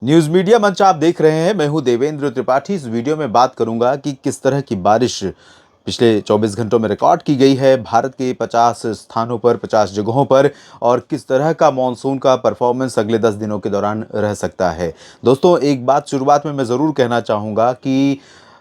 News media मंच आप देख रहे हैं। मैं हूं देवेंद्र त्रिपाठी। इस वीडियो में बात करूंगा कि किस तरह की बारिश पिछले 24 घंटों में रिकॉर्ड की गई है भारत के 50 स्थानों पर, 50 जगहों पर, और किस तरह का मॉनसून का परफॉर्मेंस अगले 10 दिनों के दौरान रह सकता है। दोस्तों, एक बात शुरुआत में मैं ज़रूर कहना चाहूँगा कि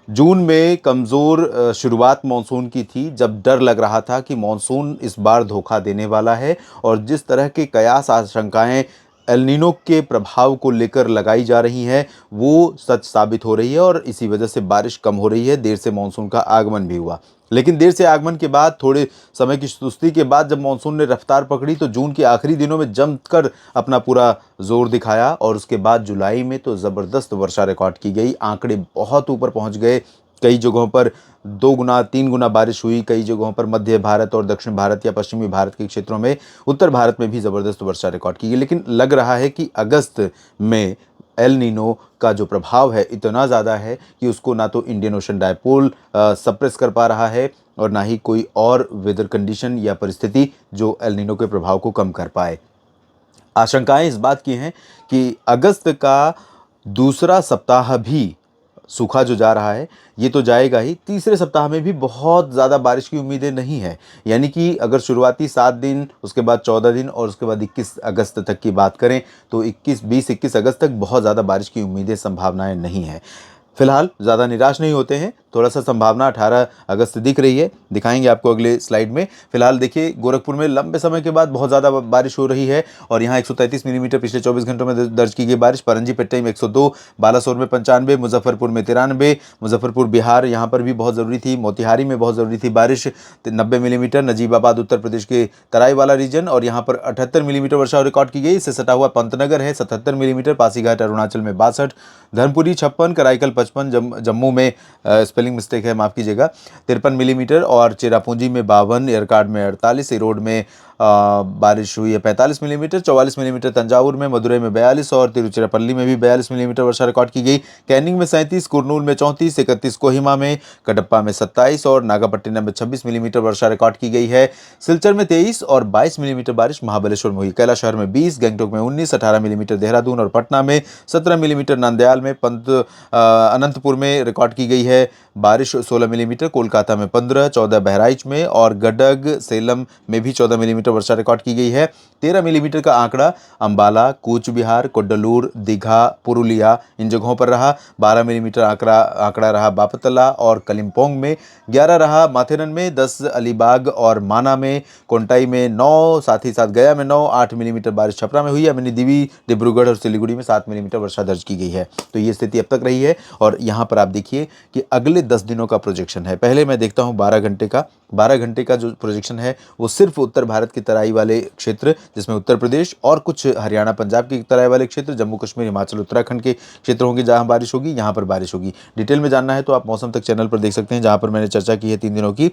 जून में कमज़ोर शुरुआत मॉनसून की थी, जब डर लग रहा था कि मॉनसून इस बार धोखा देने वाला है, और जिस तरह के कयास आशंकाएं एल नीनो के प्रभाव को लेकर लगाई जा रही हैं, वो सच साबित हो रही है और इसी वजह से बारिश कम हो रही है। देर से मानसून का आगमन भी हुआ, लेकिन देर से आगमन के बाद, थोड़े समय की सुस्ती के बाद जब मानसून ने रफ्तार पकड़ी तो जून के आखिरी दिनों में जमकर अपना पूरा जोर दिखाया, और उसके बाद जुलाई में तो ज़बरदस्त वर्षा रिकॉर्ड की गई। आंकड़े बहुत ऊपर पहुंच गए। कई जगहों पर 2 गुना 3 गुना बारिश हुई। कई जगहों पर मध्य भारत और दक्षिण भारत या पश्चिमी भारत के क्षेत्रों में, उत्तर भारत में भी ज़बरदस्त वर्षा रिकॉर्ड की गई। लेकिन लग रहा है कि अगस्त में एल नीनो का जो प्रभाव है इतना ज़्यादा है कि उसको ना तो इंडियन ओशन डायपोल सप्रेस कर पा रहा है, और ना ही कोई और वेदर कंडीशन या परिस्थिति जो एल नीनो के प्रभाव को कम कर पाए। आशंकाएं इस बात की हैं कि अगस्त का दूसरा सप्ताह भी सूखा जो जा रहा है, ये तो जाएगा ही, तीसरे सप्ताह में भी बहुत ज़्यादा बारिश की उम्मीदें नहीं है। यानी कि अगर शुरुआती 7 दिन, उसके बाद 14 दिन और उसके बाद 21 अगस्त तक की बात करें तो 21 अगस्त तक बहुत ज़्यादा बारिश की उम्मीदें, संभावनाएं नहीं है। फिलहाल ज़्यादा निराश नहीं होते हैं। थोड़ा सा संभावना 18 अगस्त दिख रही है, दिखाएंगे आपको अगले स्लाइड में। फिलहाल देखिए, गोरखपुर में लंबे समय के बाद बहुत ज़्यादा बारिश हो रही है, और यहाँ 133 मिलीमीटर पिछले 24 घंटों में दर्ज की गई बारिश। परंजीपेट्टी में 102, बालासोर में 95, मुजफ्फरपुर में 93, मुजफ्फरपुर बिहार यहाँ पर भी बहुत ज़रूरी थी। मोतिहारी में बहुत ज़रूरी थी बारिश, 90 मिलीमीटर। नजीबाबाद उत्तर प्रदेश के तराई वाला रीजन, और यहाँ पर 78 मिलीमीटर वर्षा रिकॉर्ड की गई। इससे सटा हुआ पंतनगर है 77 मिलीमीटर, पासीघाट अरुणाचल में 62, धर्मपुरी 56, कराईकल 55, जम्मू में स्पेलिंग मिस्टेक है, माफ़ कीजिएगा, 53 मिलीमीटर, और चेरापूंजी में 52, एरकाड में 48, इरोड में बारिश हुई है 45 मिलीमीटर, 44 मिलीमीटर तंजावुर में, मदुरई में 42 और तिरुचिरापल्ली में भी 42 मिलीमीटर वर्षा रिकॉर्ड की गई। कैनिंग में 37, कुरनूल में 34, 31 कोहिमा में, कटप्पा में 27 और नागापट्टिनम में 26 मिलीमीटर वर्षा रिकॉर्ड की गई है। सिलचर में 23 और 22 मिलीमीटर बारिश महाबलेश्वर में हुई। कैलाशहर में 20, गंगटोक में 19, 18 मिलीमीटर देहरादून और पटना में, 17 मिलीमीटर नंदयाल में, अनंतपुर में रिकॉर्ड की गई है बारिश 16 मिलीमीटर, कोलकाता में 15, 14 बहराइच में, और गडग सेलम में भी 14 मिलीमीटर वर्षा रिकॉर्ड की गई है। 13 मिलीमीटर का आंकड़ा अंबाला, कूच बिहार, कोड्डलूर, दीघा, पुरुलिया इन जगहों पर रहा। 12 मिलीमीटर आंकड़ा रहा बापतला और कलिम्पोंग में। 11 रहा माथेरन में, 10 अलीबाग और माना में, कोंटाई में 9, साथ ही साथ गया में 9, 8 मिलीमीटर बारिश छपरा में हुई है। दिवी, डिब्रूगढ़ और सिलीगुड़ी में 7 मिलीमीटर वर्षा दर्ज की गई है। तो ये स्थिति अब तक रही है, और यहाँ पर आप देखिए कि अगले 10 दिनों का प्रोजेक्शन है। पहले मैं देखता हूँ 12 घंटे का जो प्रोजेक्शन है वो सिर्फ उत्तर भारत की तराई वाले क्षेत्र, जिसमें उत्तर प्रदेश और कुछ हरियाणा पंजाब की तराई वाले क्षेत्र, जम्मू कश्मीर, हिमाचल, उत्तराखंड के क्षेत्र होंगे जहाँ बारिश होगी, यहाँ पर बारिश होगी। डिटेल में जानना है तो आप मौसम तक चैनल पर देख सकते हैं, जहाँ पर मैंने चर्चा की है 3 दिनों की।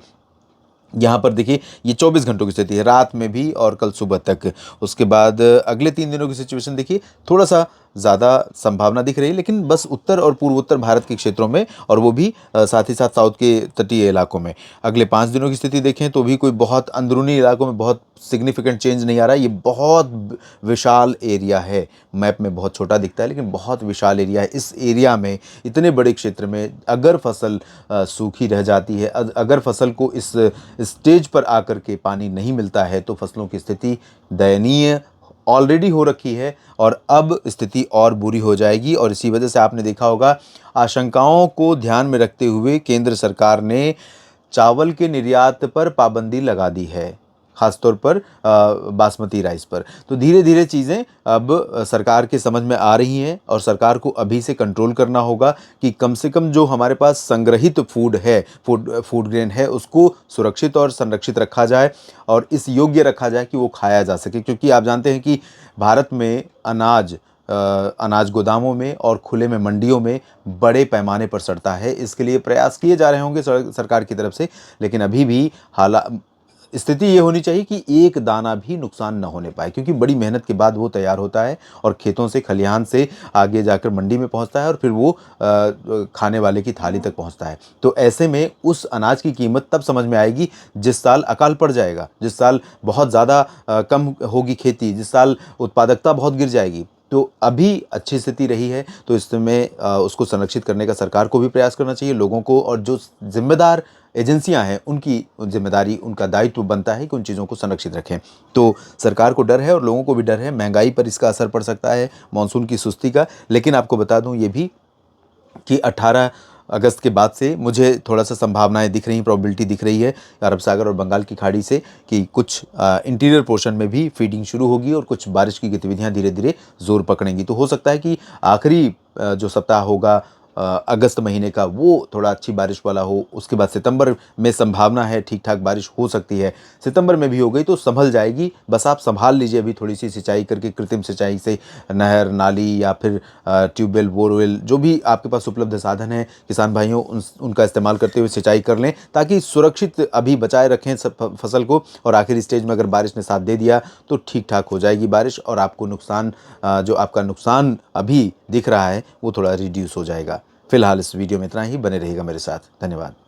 यहाँ पर देखिए, ये 24 घंटों की स्थिति है, रात में भी और कल सुबह तक। उसके बाद अगले 3 दिनों की सिचुएशन देखिए, थोड़ा सा ज़्यादा संभावना दिख रही है, लेकिन बस उत्तर और पूर्वोत्तर भारत के क्षेत्रों में, और वो भी साथ ही साथ साउथ के तटीय इलाकों में। अगले 5 दिनों की स्थिति देखें तो भी कोई बहुत अंदरूनी इलाकों में बहुत सिग्निफिकेंट चेंज नहीं आ रहा है। ये बहुत विशाल एरिया है, मैप में बहुत छोटा दिखता है लेकिन बहुत विशाल एरिया है। इस एरिया में, इतने बड़े क्षेत्र में अगर फसल सूखी रह जाती है, अगर फसल को इस स्टेज पर आकर के पानी नहीं मिलता है, तो फसलों की स्थिति दयनीय ऑलरेडी हो रखी है, और अब स्थिति और बुरी हो जाएगी। और इसी वजह से आपने देखा होगा, आशंकाओं को ध्यान में रखते हुए केंद्र सरकार ने चावल के निर्यात पर पाबंदी लगा दी है, खासतौर पर बासमती राइस पर। तो धीरे धीरे चीज़ें अब सरकार के समझ में आ रही हैं, और सरकार को अभी से कंट्रोल करना होगा कि कम से कम जो हमारे पास संग्रहित फूड है, फूड ग्रेन है, उसको सुरक्षित और संरक्षित रखा जाए, और इस योग्य रखा जाए कि वो खाया जा सके। क्योंकि आप जानते हैं कि भारत में अनाज गोदामों में और खुले में मंडियों में बड़े पैमाने पर सड़ता है। इसके लिए प्रयास किए जा रहे होंगे सरकार की तरफ से, लेकिन अभी भी स्थिति ये होनी चाहिए कि एक दाना भी नुकसान न होने पाए, क्योंकि बड़ी मेहनत के बाद वो तैयार होता है, और खेतों से, खलिहान से आगे जाकर मंडी में पहुंचता है, और फिर वो खाने वाले की थाली तक पहुंचता है। तो ऐसे में उस अनाज की कीमत तब समझ में आएगी जिस साल अकाल पड़ जाएगा, जिस साल बहुत ज़्यादा कम होगी खेती, जिस साल उत्पादकता बहुत गिर जाएगी। तो अभी अच्छी स्थिति रही है, तो इसमें उसको संरक्षित करने का सरकार को भी प्रयास करना चाहिए, लोगों को, और जो ज़िम्मेदार एजेंसियां हैं उनकी ज़िम्मेदारी, उनका दायित्व बनता है कि उन चीज़ों को संरक्षित रखें। तो सरकार को डर है और लोगों को भी डर है, महंगाई पर इसका असर पड़ सकता है, मानसून की सुस्ती का। लेकिन आपको बता दूं ये भी कि 18 अगस्त के बाद से मुझे थोड़ा-सा संभावनाएँ दिख रही हैं, प्रोबेबिलिटी दिख रही है अरब सागर और बंगाल की खाड़ी से कि कुछ इंटीरियर पोर्शन में भी फीडिंग शुरू होगी और कुछ बारिश की गतिविधियाँ धीरे-धीरे ज़ोर पकड़ेंगी। तो हो सकता है कि आखिरी जो सप्ताह होगा अगस्त महीने का, वो थोड़ा अच्छी बारिश वाला हो। उसके बाद सितंबर में संभावना है ठीक-ठाक बारिश हो सकती है। सितंबर में भी हो गई तो सँभल जाएगी, बस आप सँभाल लीजिए अभी थोड़ी-सी सिंचाई करके, कृत्रिम सिंचाई से नहर, नाली या फिर ट्यूबवेल, बोरवेल, जो भी आपके पास उपलब्ध साधन हैं, किसान भाइयों उनका इस्तेमाल करते हुए सिंचाई कर लें, ताकि सुरक्षित अभी बचाए रखें सब फसल को, और आखिरी स्टेज में अगर बारिश ने साथ दे दिया तो ठीक-ठाक हो जाएगी बारिश, और आपको नुकसान जो आपका नुकसान अभी दिख रहा है वो थोड़ा रिड्यूस हो जाएगा। फिलहाल इस वीडियो में इतना ही, बने रहिएगा मेरे साथ। धन्यवाद।